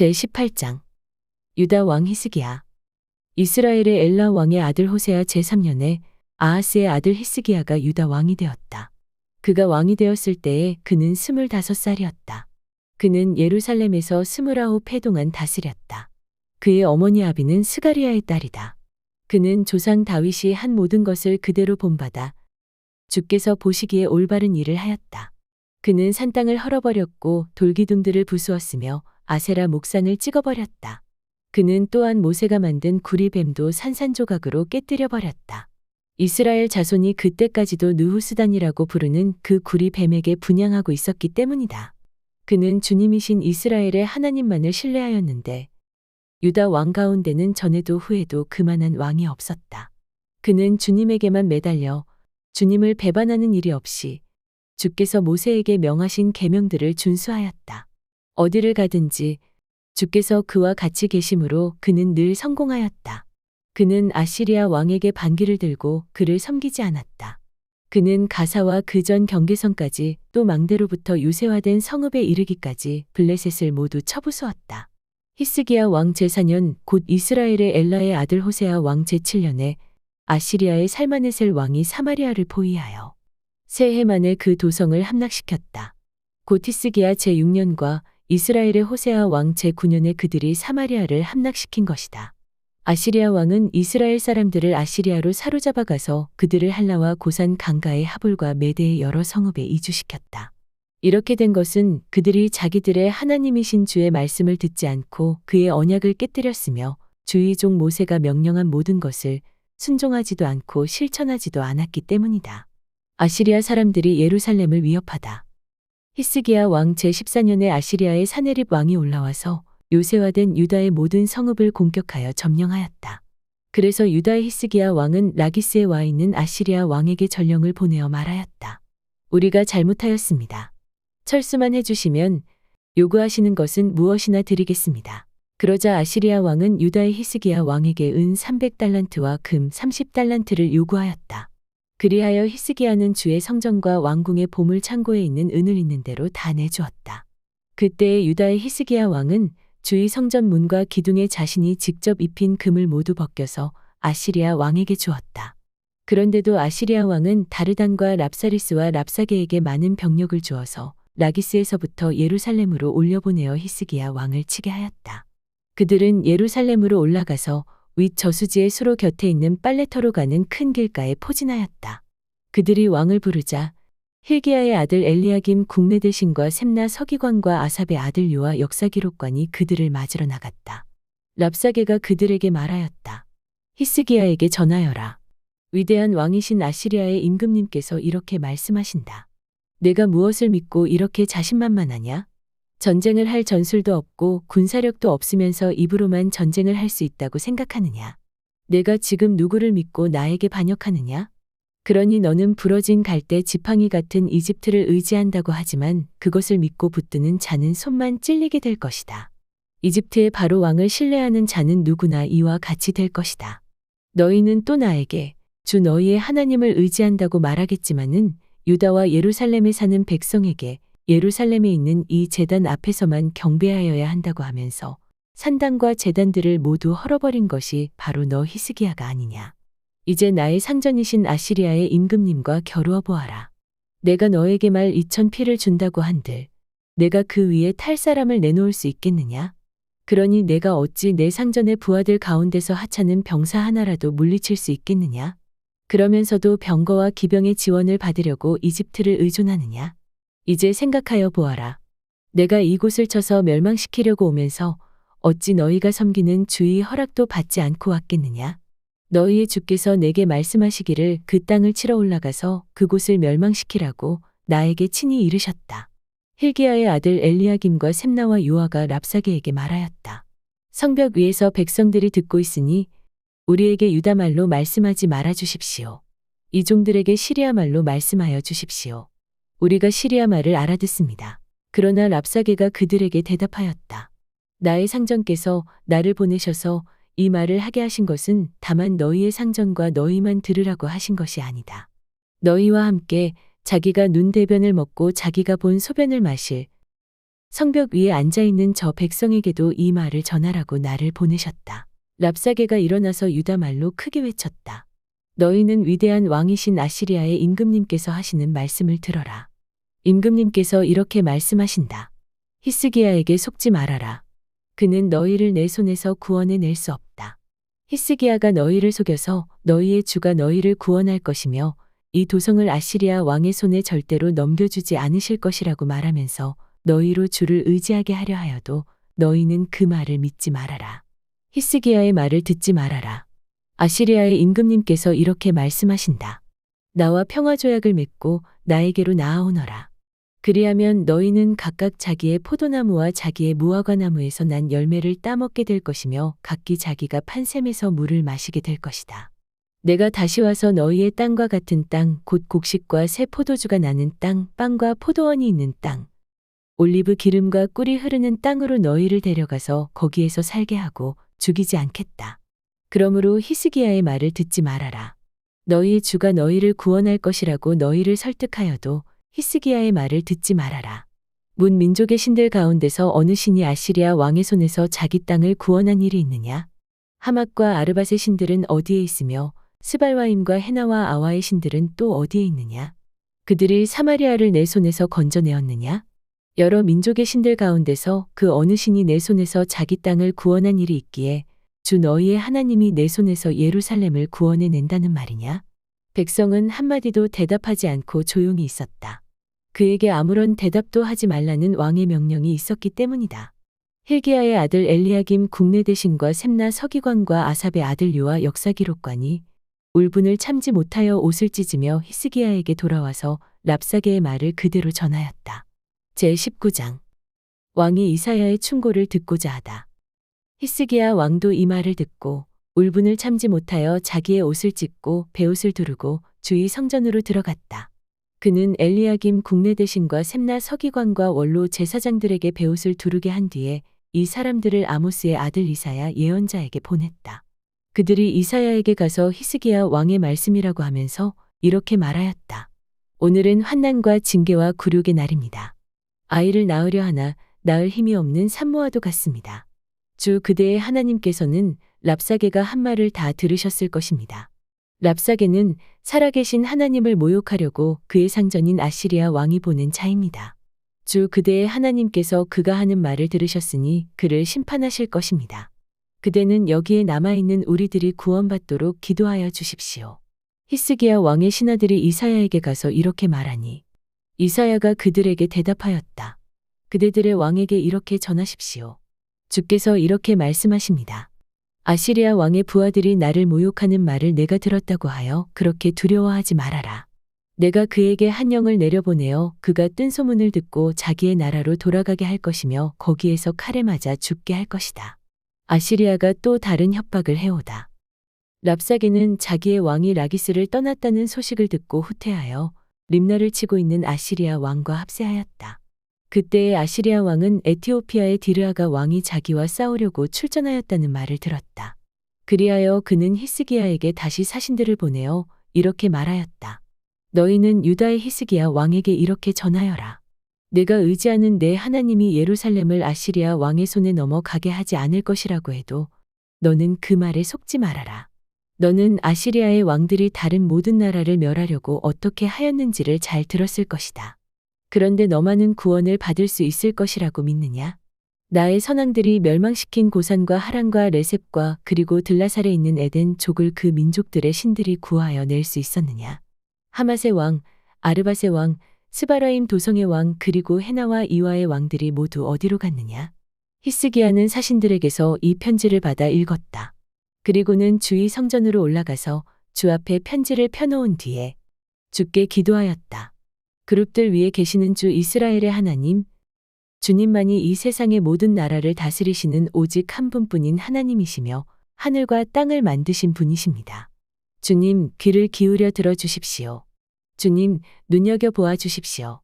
제18장 유다 왕 히스기야. 이스라엘의 엘라 왕의 아들 호세아 제3년에 아하스의 아들 히스기야가 유다 왕이 되었다. 그가 왕이 되었을 때에 그는 25살이었다. 그는 예루살렘에서 29해 동안 다스렸다. 그의 어머니 아비는 스가리야의 딸이다. 그는 조상 다윗이 한 모든 것을 그대로 본받아 주께서 보시기에 올바른 일을 하였다. 그는 산 땅을 헐어버렸고 돌기둥들을 부수었으며 아세라 목상을 찍어버렸다. 그는 또한 모세가 만든 구리뱀도 산산조각으로 깨뜨려 버렸다. 이스라엘 자손이 그때까지도 느후스단이라고 부르는 그 구리뱀에게 분향하고 있었기 때문이다. 그는 주님이신 이스라엘의 하나님만을 신뢰하였는데 유다 왕 가운데는 전에도 후에도 그만한 왕이 없었다. 그는 주님에게만 매달려 주님을 배반하는 일이 없이 주께서 모세에게 명하신 계명들을 준수하였다. 어디를 가든지 주께서 그와 같이 계심으로 그는 늘 성공하였다. 그는 아시리아 왕에게 반기를 들고 그를 섬기지 않았다. 그는 가사와 그 전 경계선까지 또 망대로부터 유세화된 성읍에 이르기까지 블레셋을 모두 쳐부수었다. 히스기야 왕 제4년 곧 이스라엘의 엘라의 아들 호세아 왕 제7년에 아시리아의 살마네셀 왕이 사마리아를 포위하여 세 해 만에 그 도성을 함락시켰다. 곧 히스기야 제6년과 이스라엘의 호세아 왕 제9년에 그들이 사마리아를 함락시킨 것이다. 아시리아 왕은 이스라엘 사람들을 아시리아로 사로잡아 가서 그들을 할라와 고산 강가의 하볼과 메대의 여러 성읍에 이주시켰다. 이렇게 된 것은 그들이 자기들의 하나님이신 주의 말씀을 듣지 않고 그의 언약을 깨뜨렸으며 주의 종 모세가 명령한 모든 것을 순종하지도 않고 실천하지도 않았기 때문이다. 아시리아 사람들이 예루살렘을 위협하다. 히스기야 왕 제14년에 아시리아의 사네립 왕이 올라와서 요새화된 유다의 모든 성읍을 공격하여 점령하였다. 그래서 유다의 히스기야 왕은 라기스에 와 있는 아시리아 왕에게 전령을 보내어 말하였다. 우리가 잘못하였습니다. 철수만 해주시면 요구하시는 것은 무엇이나 드리겠습니다. 그러자 아시리아 왕은 유다의 히스기야 왕에게 은 300달란트와 금 30달란트를 요구하였다. 그리하여 히스기야는 주의 성전과 왕궁의 보물 창고에 있는 은을 있는 대로 다 내주었다. 그때의 유다의 히스기야 왕은 주의 성전 문과 기둥에 자신이 직접 입힌 금을 모두 벗겨서 아시리아 왕에게 주었다. 그런데도 아시리아 왕은 다르단과 랍사리스와 랍사게에게 많은 병력을 주어서 라기스에서부터 예루살렘으로 올려보내어 히스기야 왕을 치게 하였다. 그들은 예루살렘으로 올라가서 윗 저수지의 수로 곁에 있는 빨레터로 가는 큰 길가에 포진하였다. 그들이 왕을 부르자 hil기야의 아들 엘리야김 국내대신과 셈나 서기관과 아삽의 아들 요아 역사기록관이 그들을 맞으러 나갔다. 랍사게가 그들에게 말하였다. 히스기야에게 전하여라. 위대한 왕이신 아시리아의 임금님께서 이렇게 말씀하신다. 내가 무엇을 믿고 이렇게 자신만만하냐? 전쟁을 할 전술도 없고 군사력도 없으면서 입으로만 전쟁을 할 수 있다고 생각하느냐? 내가 지금 누구를 믿고 나에게 반역하느냐? 그러니 너는 부러진 갈대 지팡이 같은 이집트를 의지한다고 하지만 그것을 믿고 붙드는 자는 손만 찔리게 될 것이다. 이집트의 바로 왕을 신뢰하는 자는 누구나 이와 같이 될 것이다. 너희는 또 나에게 주 너희의 하나님을 의지한다고 말하겠지만은 유다와 예루살렘에 사는 백성에게 예루살렘에 있는 이 제단 앞에서만 경배하여야 한다고 하면서 산당과 제단들을 모두 헐어버린 것이 바로 너 히스기야가 아니냐. 이제 나의 상전이신 아시리아의 임금님과 겨루어 보아라. 내가 너에게 말 2000피를 준다고 한들 내가 그 위에 탈 사람을 내놓을 수 있겠느냐? 그러니 내가 어찌 내 상전의 부하들 가운데서 하찮은 병사 하나라도 물리칠 수 있겠느냐? 그러면서도 병거와 기병의 지원을 받으려고 이집트를 의존하느냐? 이제 생각하여 보아라. 내가 이곳을 쳐서 멸망시키려고 오면서 어찌 너희가 섬기는 주의 허락도 받지 않고 왔겠느냐? 너희의 주께서 내게 말씀하시기를 그 땅을 치러 올라가서 그곳을 멸망시키라고 나에게 친히 이르셨다. hil기야의 아들 엘리야김과 셈나와 요아가 랍사게에게 말하였다. 성벽 위에서 백성들이 듣고 있으니 우리에게 유다 말로 말씀하지 말아 주십시오. 이 종들에게 시리아 말로 말씀하여 주십시오. 우리가 시리아 말을 알아듣습니다. 그러나 랍사게가 그들에게 대답하였다. 나의 상전께서 나를 보내셔서 이 말을 하게 하신 것은 다만 너희의 상전과 너희만 들으라고 하신 것이 아니다. 너희와 함께 자기가 눈 대변을 먹고 자기가 본 소변을 마실 성벽 위에 앉아있는 저 백성에게도 이 말을 전하라고 나를 보내셨다. 랍사게가 일어나서 유다 말로 크게 외쳤다. 너희는 위대한 왕이신 아시리아의 임금님께서 하시는 말씀을 들어라. 임금님께서 이렇게 말씀하신다. 히스기야에게 속지 말아라. 그는 너희를 내 손에서 구원해낼 수 없다. 히스기야가 너희를 속여서 너희의 주가 너희를 구원할 것이며 이 도성을 아시리아 왕의 손에 절대로 넘겨주지 않으실 것이라고 말하면서 너희로 주를 의지하게 하려 하여도 너희는 그 말을 믿지 말아라. 히스기야의 말을 듣지 말아라. 아시리아의 임금님께서 이렇게 말씀하신다. 나와 평화조약을 맺고 나에게로 나아오너라. 그리하면 너희는 각각 자기의 포도나무와 자기의 무화과나무에서 난 열매를 따먹게 될 것이며 각기 자기가 판 샘에서 물을 마시게 될 것이다. 내가 다시 와서 너희의 땅과 같은 땅, 곧 곡식과 새 포도주가 나는 땅, 빵과 포도원이 있는 땅, 올리브 기름과 꿀이 흐르는 땅으로 너희를 데려가서 거기에서 살게 하고 죽이지 않겠다. 그러므로 히스기야의 말을 듣지 말아라. 너희의 주가 너희를 구원할 것이라고 너희를 설득하여도 히스기야의 말을 듣지 말아라. 문 민족의 신들 가운데서 어느 신이 아시리아 왕의 손에서 자기 땅을 구원한 일이 있느냐? 하맛과 아르밧의 신들은 어디에 있으며 스발와임과 헤나와 아와의 신들은 또 어디에 있느냐? 그들이 사마리아를 내 손에서 건져내었느냐? 여러 민족의 신들 가운데서 그 어느 신이 내 손에서 자기 땅을 구원한 일이 있기에 주 너희의 하나님이 내 손에서 예루살렘을 구원해낸다는 말이냐? 백성은 한마디도 대답하지 않고 조용히 있었다. 그에게 아무런 대답도 하지 말라는 왕의 명령이 있었기 때문이다. hil기야의 아들 엘리야김 국내대신과 셈나 서기관과 아삽의 아들 요아 역사기록관이 울분을 참지 못하여 옷을 찢으며 히스기야에게 돌아와서 랍사게의 말을 그대로 전하였다. 제19장 왕이 이사야의 충고를 듣고자 하다. 히스기야 왕도 이 말을 듣고 울분을 참지 못하여 자기의 옷을 찢고 베옷을 두르고 주의 성전으로 들어갔다. 그는 엘리야김 국내대신과 셈나 서기관과 원로 제사장들에게 베옷을 두르게 한 뒤에 이 사람들을 아모스의 아들 이사야 예언자에게 보냈다. 그들이 이사야에게 가서 히스기야 왕의 말씀이라고 하면서 이렇게 말하였다. 오늘은 환난과 징계와 굴욕의 날입니다. 아이를 낳으려 하나 낳을 힘이 없는 산모와도 같습니다. 주 그대의 하나님께서는 랍사게가 한 말을 다 들으셨을 것입니다. 랍사게는 살아계신 하나님을 모욕하려고 그의 상전인 아시리아 왕이 보낸 자입니다. 주 그대의 하나님께서 그가 하는 말을 들으셨으니 그를 심판하실 것입니다. 그대는 여기에 남아있는 우리들이 구원받도록 기도하여 주십시오. 히스기야 왕의 신하들이 이사야에게 가서 이렇게 말하니 이사야가 그들에게 대답하였다. 그대들의 왕에게 이렇게 전하십시오. 주께서 이렇게 말씀하십니다. 아시리아 왕의 부하들이 나를 모욕하는 말을 내가 들었다고 하여 그렇게 두려워하지 말아라. 내가 그에게 한 영을 내려보내어 그가 뜬 소문을 듣고 자기의 나라로 돌아가게 할 것이며 거기에서 칼에 맞아 죽게 할 것이다. 아시리아가 또 다른 협박을 해오다. 랍사게는 자기의 왕이 라기스를 떠났다는 소식을 듣고 후퇴하여 림나를 치고 있는 아시리아 왕과 합세하였다. 그때의 아시리아 왕은 에티오피아의 디르아가 왕이 자기와 싸우려고 출전하였다는 말을 들었다. 그리하여 그는 히스기야에게 다시 사신들을 보내어 이렇게 말하였다. 너희는 유다의 히스기야 왕에게 이렇게 전하여라. 내가 의지하는 내 하나님이 예루살렘을 아시리아 왕의 손에 넘어가게 하지 않을 것이라고 해도 너는 그 말에 속지 말아라. 너는 아시리아의 왕들이 다른 모든 나라를 멸하려고 어떻게 하였는지를 잘 들었을 것이다. 그런데 너만은 구원을 받을 수 있을 것이라고 믿느냐? 나의 선왕들이 멸망시킨 고산과 하란과 레셉과 그리고 들라살에 있는 에덴 족을 그 민족들의 신들이 구하여 낼 수 있었느냐? 하맛의 왕, 아르밧의 왕, 스바라임 도성의 왕 그리고 헤나와 이와의 왕들이 모두 어디로 갔느냐? 히스기야는 사신들에게서 이 편지를 받아 읽었다. 그리고는 주의 성전으로 올라가서 주 앞에 편지를 펴놓은 뒤에 주께 기도하였다. 그룹들 위에 계시는 주 이스라엘의 하나님, 주님만이 이 세상의 모든 나라를 다스리시는 오직 한 분뿐인 하나님이시며 하늘과 땅을 만드신 분이십니다. 주님, 귀를 기울여 들어주십시오. 주님, 눈여겨보아 주십시오.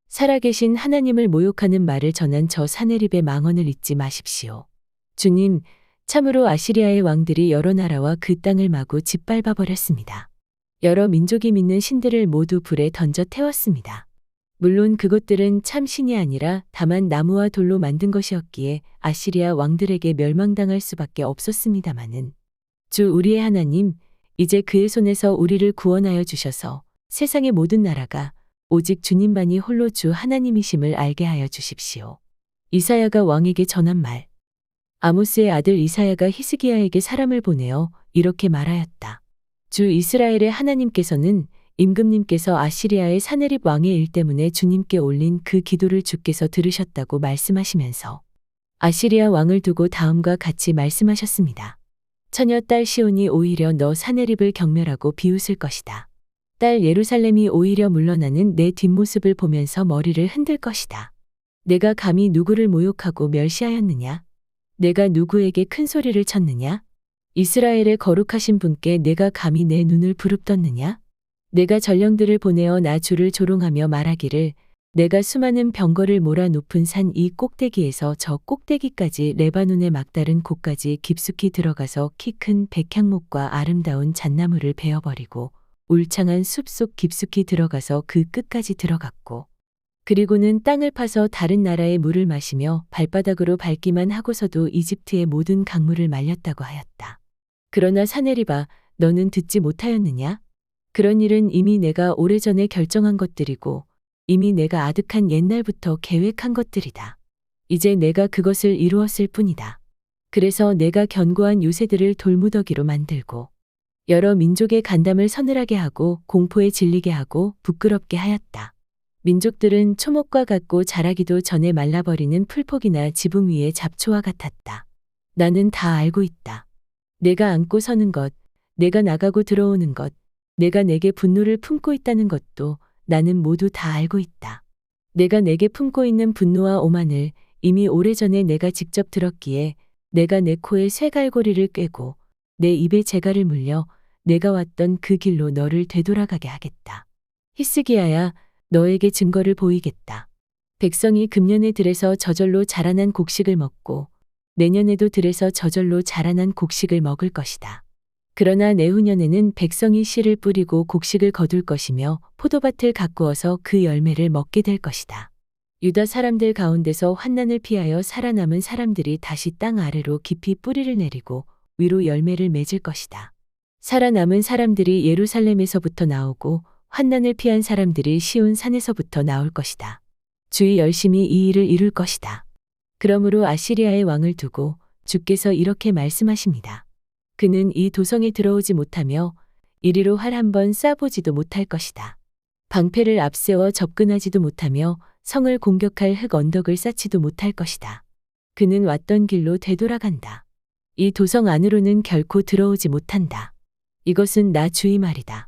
살아계신 하나님을 모욕하는 말을 전한 저 사네립의 망언을 잊지 마십시오. 주님, 참으로 아시리아의 왕들이 여러 나라와 그 땅을 마구 짓밟아 버렸습니다. 여러 민족이 믿는 신들을 모두 불에 던져 태웠습니다. 물론 그것들은 참 신이 아니라 다만 나무와 돌로 만든 것이었기에 아시리아 왕들에게 멸망당할 수밖에 없었습니다마는 주 우리의 하나님, 이제 그의 손에서 우리를 구원하여 주셔서 세상의 모든 나라가 오직 주님만이 홀로 주 하나님이심을 알게 하여 주십시오. 이사야가 왕에게 전한 말. 아모스의 아들 이사야가 히스기야에게 사람을 보내어 이렇게 말하였다. 주 이스라엘의 하나님께서는 임금님께서 아시리아의 사네립 왕의 일 때문에 주님께 올린 그 기도를 주께서 들으셨다고 말씀하시면서 아시리아 왕을 두고 다음과 같이 말씀하셨습니다. 처녀 딸 시온이 오히려 너 사네립을 경멸하고 비웃을 것이다. 딸 예루살렘이 오히려 물러나는 내 뒷모습을 보면서 머리를 흔들 것이다. 내가 감히 누구를 모욕하고 멸시하였느냐? 내가 누구에게 큰 소리를 쳤느냐? 이스라엘의 거룩하신 분께 내가 감히 내 눈을 부릅떴느냐? 내가 전령들을 보내어 나 주를 조롱하며 말하기를 내가 수많은 병거를 몰아 높은 산 이 꼭대기에서 저 꼭대기까지 레바논의 막다른 곳까지 깊숙이 들어가서 키 큰 백향목과 아름다운 잣나무를 베어버리고 울창한 숲속 깊숙이 들어가서 그 끝까지 들어갔고 그리고는 땅을 파서 다른 나라의 물을 마시며 발바닥으로 밟기만 하고서도 이집트의 모든 강물을 말렸다고 하였다. 그러나 사네립아, 너는 듣지 못하였느냐? 그런 일은 이미 내가 오래전에 결정한 것들이고 이미 내가 아득한 옛날부터 계획한 것들이다. 이제 내가 그것을 이루었을 뿐이다. 그래서 내가 견고한 요새들을 돌무더기로 만들고 여러 민족의 간담을 서늘하게 하고 공포에 질리게 하고 부끄럽게 하였다. 민족들은 초목과 같고 자라기도 전에 말라버리는 풀폭이나 지붕 위의 잡초와 같았다. 나는 다 알고 있다. 내가 앉고 서는 것, 내가 나가고 들어오는 것, 내가 내게 분노를 품고 있다는 것도 나는 모두 다 알고 있다. 내가 내게 품고 있는 분노와 오만을 이미 오래전에 내가 직접 들었기에 내가 내 코에 쇠갈고리를 꿰고 내 입에 재갈을 물려 내가 왔던 그 길로 너를 되돌아가게 하겠다. 히스기야야, 너에게 증거를 보이겠다. 백성이 금년에 들에서 저절로 자라난 곡식을 먹고 내년에도 들에서 저절로 자라난 곡식을 먹을 것이다. 그러나 내후년에는 백성이 씨를 뿌리고 곡식을 거둘 것이며 포도밭을 가꾸어서 그 열매를 먹게 될 것이다. 유다 사람들 가운데서 환난을 피하여 살아남은 사람들이 다시 땅 아래로 깊이 뿌리를 내리고 위로 열매를 맺을 것이다. 살아남은 사람들이 예루살렘에서부터 나오고 환난을 피한 사람들이 시온 산에서부터 나올 것이다. 주의 열심히 이 일을 이룰 것이다. 그러므로 아시리아의 왕을 두고 주께서 이렇게 말씀하십니다. 그는 이 도성에 들어오지 못하며 이리로 활 한 번 쏴보지도 못할 것이다. 방패를 앞세워 접근하지도 못하며 성을 공격할 흙 언덕을 쌓지도 못할 것이다. 그는 왔던 길로 되돌아간다. 이 도성 안으로는 결코 들어오지 못한다. 이것은 나 주의 말이다.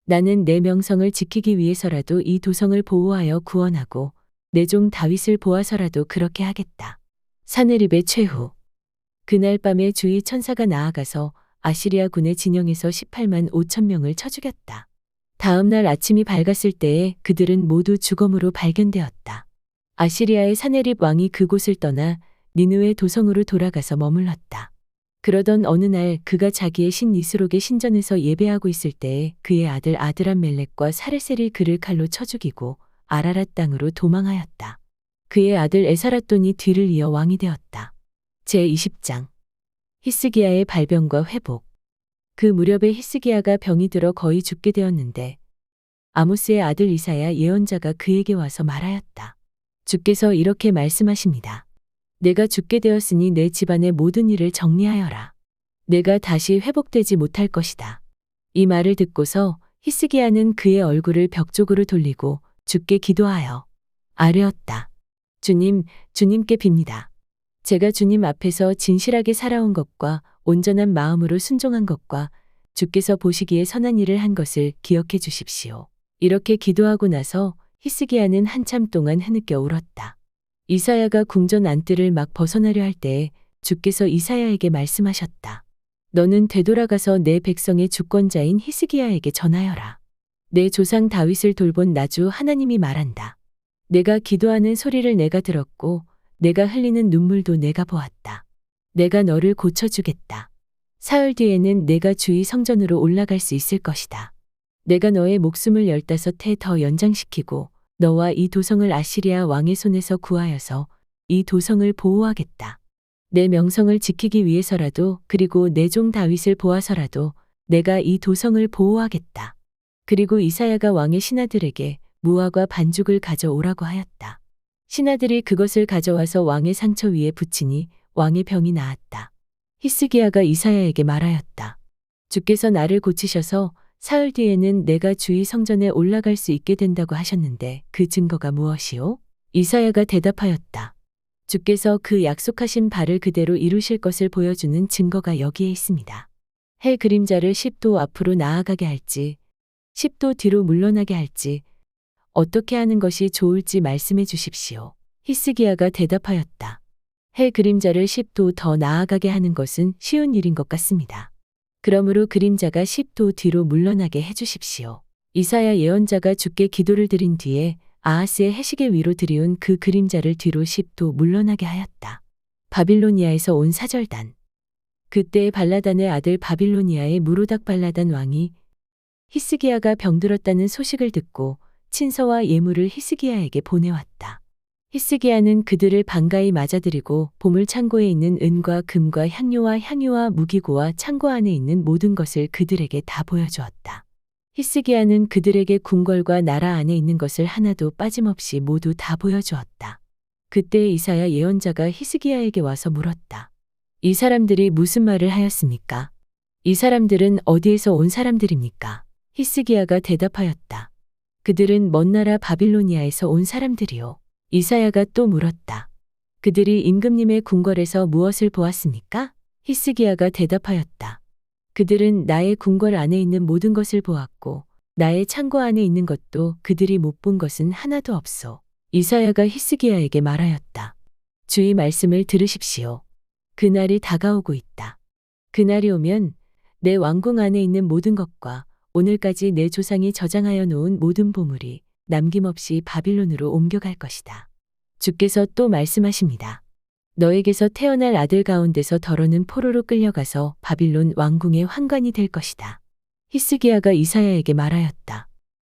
나는 내 명성을 지키기 위해서라도 이 도성을 보호하여 구원하고 내 종 다윗을 보아서라도 그렇게 하겠다. 사네립의 최후. 그날 밤에 주의 천사가 나아가서 아시리아 군의 진영에서 18만 5천 명을 쳐 죽였다. 다음 날 아침이 밝았을 때에 그들은 모두 죽음으로 발견되었다. 아시리아의 사네립 왕이 그곳을 떠나 니느웨 도성으로 돌아가서 머물렀다. 그러던 어느 날 그가 자기의 신 니스록의 신전에서 예배하고 있을 때에 그의 아들 아드람멜렉과 사르셀이 그를 칼로 쳐 죽이고 아라랏 땅으로 도망하였다. 그의 아들 에사라돈이 뒤를 이어 왕이 되었다. 제20장 히스기야의 발병과 회복. 그 무렵에 히스기야가 병이 들어 거의 죽게 되었는데 아모스의 아들 이사야 예언자가 그에게 와서 말하였다. 주께서 이렇게 말씀하십니다. 내가 죽게 되었으니 내 집안의 모든 일을 정리하여라. 내가 다시 회복되지 못할 것이다. 이 말을 듣고서 히스기야는 그의 얼굴을 벽 쪽으로 돌리고 주께 기도하여 아뢰었다. 주님, 주님께 빕니다. 제가 주님 앞에서 진실하게 살아온 것과 온전한 마음으로 순종한 것과 주께서 보시기에 선한 일을 한 것을 기억해 주십시오. 이렇게 기도하고 나서 히스기야는 한참 동안 흐느껴 울었다. 이사야가 궁전 안뜰을 막 벗어나려 할 때에 주께서 이사야에게 말씀하셨다. 너는 되돌아가서 내 백성의 주권자인 히스기야에게 전하여라. 내 조상 다윗을 돌본 나주 하나님이 말한다. 내가 기도하는 소리를 내가 들었고 내가 흘리는 눈물도 내가 보았다. 내가 너를 고쳐주겠다. 사흘 뒤에는 내가 주의 성전으로 올라갈 수 있을 것이다. 내가 너의 목숨을 15해 더 연장시키고 너와 이 도성을 아시리아 왕의 손에서 구하여서 이 도성을 보호하겠다. 내 명성을 지키기 위해서라도 그리고 내 종 다윗을 보아서라도 내가 이 도성을 보호하겠다. 그리고 이사야가 왕의 신하들에게 무화과 반죽을 가져오라고 하였다. 신하들이 그것을 가져와서 왕의 상처 위에 붙이니 왕의 병이 나았다. 히스기야가 이사야에게 말하였다. 주께서 나를 고치셔서 사흘 뒤에는 내가 주의 성전에 올라갈 수 있게 된다고 하셨는데 그 증거가 무엇이요? 이사야가 대답하였다. 주께서 그 약속하신 바를 그대로 이루실 것을 보여주는 증거가 여기에 있습니다. 해 그림자를 10도 앞으로 나아가게 할지 10도 뒤로 물러나게 할지 어떻게 하는 것이 좋을지 말씀해 주십시오. 히스기야가 대답하였다. 해 그림자를 10도 더 나아가게 하는 것은 쉬운 일인 것 같습니다. 그러므로 그림자가 10도 뒤로 물러나게 해 주십시오. 이사야 예언자가 주께 기도를 드린 뒤에 아하스의 해시계 위로 들이운 그 그림자를 뒤로 10도 물러나게 하였다. 바빌로니아에서 온 사절단. 그때 발라단의 아들 바빌로니아의 무로닥 발라단 왕이 히스기야가 병들었다는 소식을 듣고 친서와 예물을 히스기야에게 보내왔다. 히스기야는 그들을 반가이 맞아들이고 보물 창고에 있는 은과 금과 향료와 무기고와 창고 안에 있는 모든 것을 그들에게 다 보여주었다. 히스기야는 그들에게 궁궐과 나라 안에 있는 것을 하나도 빠짐없이 모두 다 보여주었다. 그때 이사야 예언자가 히스기야에게 와서 물었다. 이 사람들이 무슨 말을 하였습니까? 이 사람들은 어디에서 온 사람들입니까? 히스기야가 대답하였다. 그들은 먼 나라 바빌로니아에서 온 사람들이요. 이사야가 또 물었다. 그들이 임금님의 궁궐에서 무엇을 보았습니까? 히스기야가 대답하였다. 그들은 나의 궁궐 안에 있는 모든 것을 보았고 나의 창고 안에 있는 것도 그들이 못 본 것은 하나도 없소. 이사야가 히스기야에게 말하였다. 주의 말씀을 들으십시오. 그날이 다가오고 있다. 그날이 오면 내 왕궁 안에 있는 모든 것과 오늘까지 내 조상이 저장하여 놓은 모든 보물이 남김없이 바빌론으로 옮겨갈 것이다. 주께서 또 말씀하십니다. 너에게서 태어날 아들 가운데서 더러는 포로로 끌려가서 바빌론 왕궁의 환관이 될 것이다. 히스기야가 이사야에게 말하였다.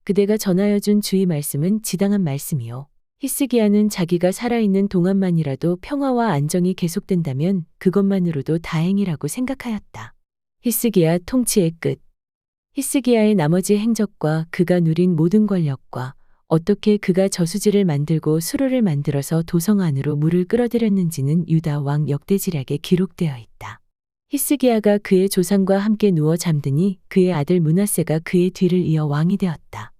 그대가 전하여 준 주의 말씀은 지당한 말씀이요. 히스기야는 자기가 살아있는 동안만이라도 평화와 안정이 계속된다면 그것만으로도 다행이라고 생각하였다. 히스기야 통치의 끝. 히스기야의 나머지 행적과 그가 누린 모든 권력과 어떻게 그가 저수지를 만들고 수로를 만들어서 도성 안으로 물을 끌어들였는지는 유다 왕 역대지략에 기록되어 있다. 히스기야가 그의 조상과 함께 누워 잠드니 그의 아들 므낫세가 그의 뒤를 이어 왕이 되었다.